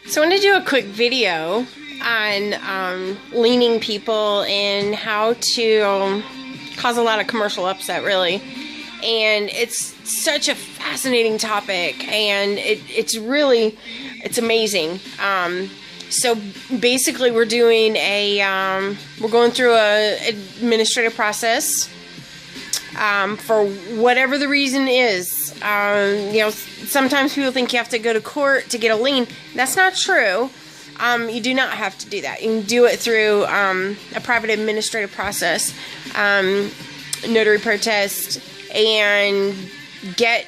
So I want to do a quick video on leaning people and how to cause a lot of commercial upset, really. And it's such a fascinating topic, and it's amazing. So basically, we're doing we're going through a administrative process for whatever the reason is. Sometimes people think you have to go to court to get a lien. That's not true. You do not have to do that. You can do it through a private administrative process, notary protest, and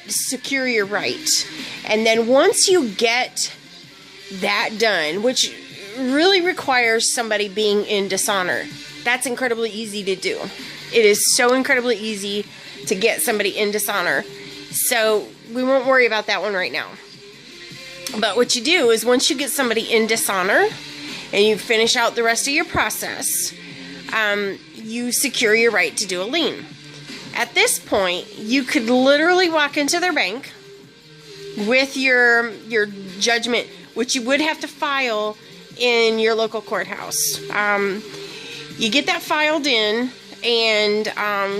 secure your right. And then once you get that done, which really requires somebody being in dishonor, that's incredibly easy to do. It is so incredibly easy to get somebody in dishonor. So we won't worry about that one right now. But what you do is once you get somebody in dishonor and you finish out the rest of your process, you secure your right to do a lien. At this point, you could literally walk into their bank with your judgment, which you would have to file in your local courthouse. You get that filed in and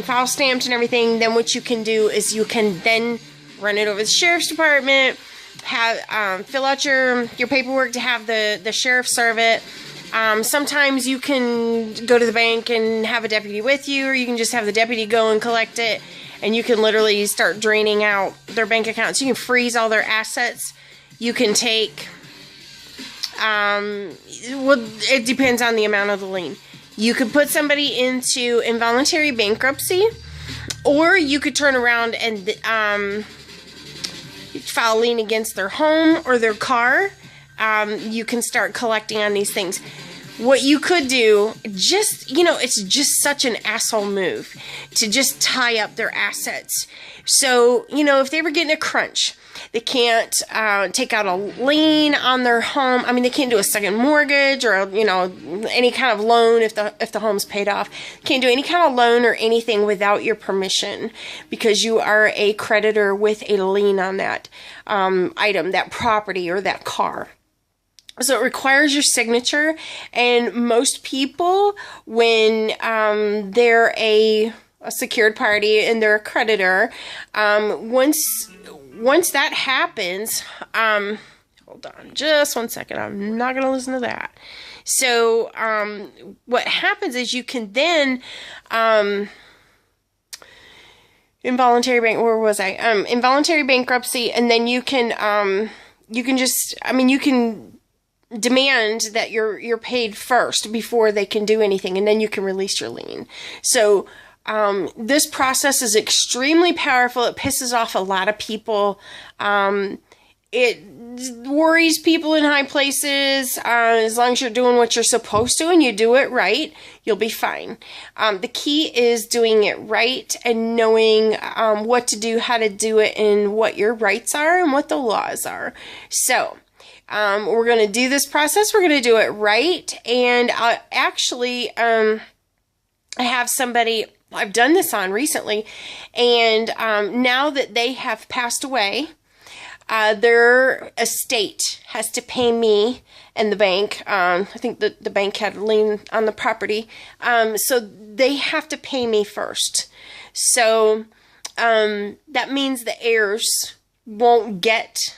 file stamped and everything. Then what you can do is you can then run it over the sheriff's department, have fill out your paperwork to have the sheriff serve it. Sometimes you can go to the bank and have a deputy with you, or you can just have the deputy go and collect it, and you can literally start draining out their bank accounts. You can freeze all their assets. You can take, it depends on the amount of the lien. You could put somebody into involuntary bankruptcy, or you could turn around and file a lien against their home or their car. You can start collecting on these things. What you could do, it's just such an asshole move to just tie up their assets. So, if they were getting a crunch, they can't take out a lien on their home. I mean, they can't do a second mortgage or, any kind of loan if the home's paid off. Can't do any kind of loan or anything without your permission, because you are a creditor with a lien on that item, that property, or that car. So it requires your signature, and most people, when they're a secured party and they're a creditor, once that happens, hold on just 1 second, I'm not going to listen to that. So what happens is you can then involuntary bankruptcy, and then you can demand that you're paid first before they can do anything, and then you can release your lien. So this process is extremely powerful. It pisses off a lot of people. It worries people in high places. As long as you're doing what you're supposed to and you do it right, you'll be fine. The key is doing it right and knowing what to do, how to do it, and what your rights are and what the laws are. So we're going to do this process. We're going to do it right. And I have somebody I've done this on recently, and now that they have passed away, their estate has to pay me and the bank. I think the bank had a lien on the property, so they have to pay me first. So that means the heirs won't get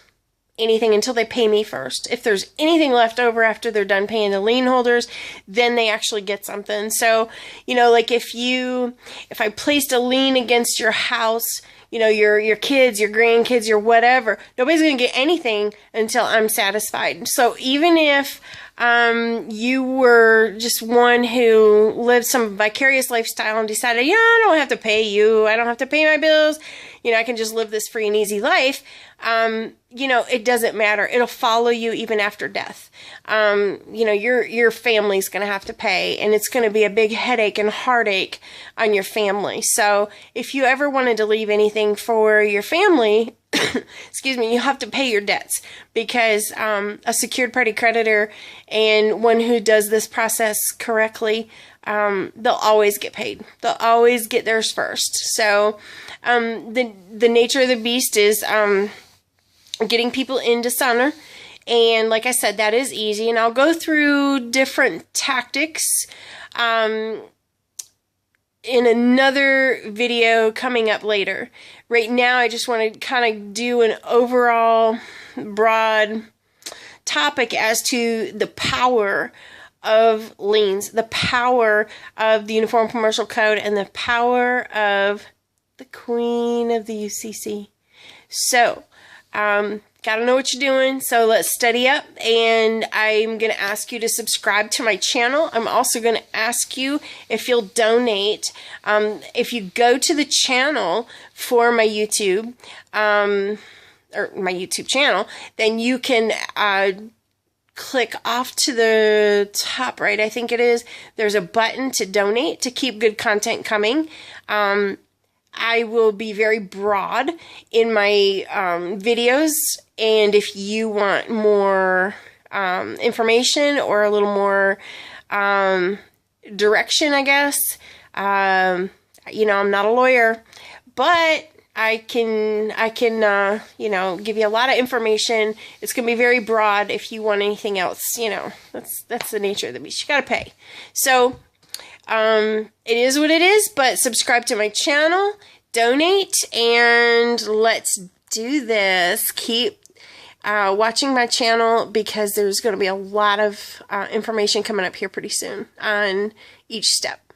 anything until they pay me first. If there's anything left over after they're done paying the lien holders, then they actually get something. So, like if I placed a lien against your house, your kids, your grandkids, your whatever, nobody's going to get anything until I'm satisfied. So even if you were just one who lived some vicarious lifestyle and decided, I don't have to pay you, I don't have to pay my bills, I can just live this free and easy life, it doesn't matter. It'll follow you even after death. Your family's going to have to pay, and it's going to be a big headache and heartache on your family. So if you ever wanted to leave anything for your family, you have to pay your debts, because a secured party creditor and one who does this process correctly, they'll always get paid. They'll always get theirs first. So the nature of the beast is getting people in dishonor And like I said, that is easy. And I'll go through different tactics in another video coming up later. Right now, I just want to kind of do an overall broad topic as to the power of liens, the power of the Uniform Commercial Code, and the power of the Queen of the UCC. So, gotta know what you're doing, so let's study up, and I'm going to ask you to subscribe to my channel. I'm also going to ask you if you'll donate. If you go to the channel for my YouTube, or my YouTube channel, then you can click off to the top right, I think it is. There's a button to donate to keep good content coming. I will be very broad in my videos, and if you want more information or a little more direction, I guess, you know, I'm not a lawyer, but I can you know, give you a lot of information. It's going to be very broad. If you want anything else, you know, that's the nature of the beast. You got to pay. So, it is what it is, but subscribe to my channel, donate, and let's do this. Keep watching my channel, because there's going to be a lot of information coming up here pretty soon on each step.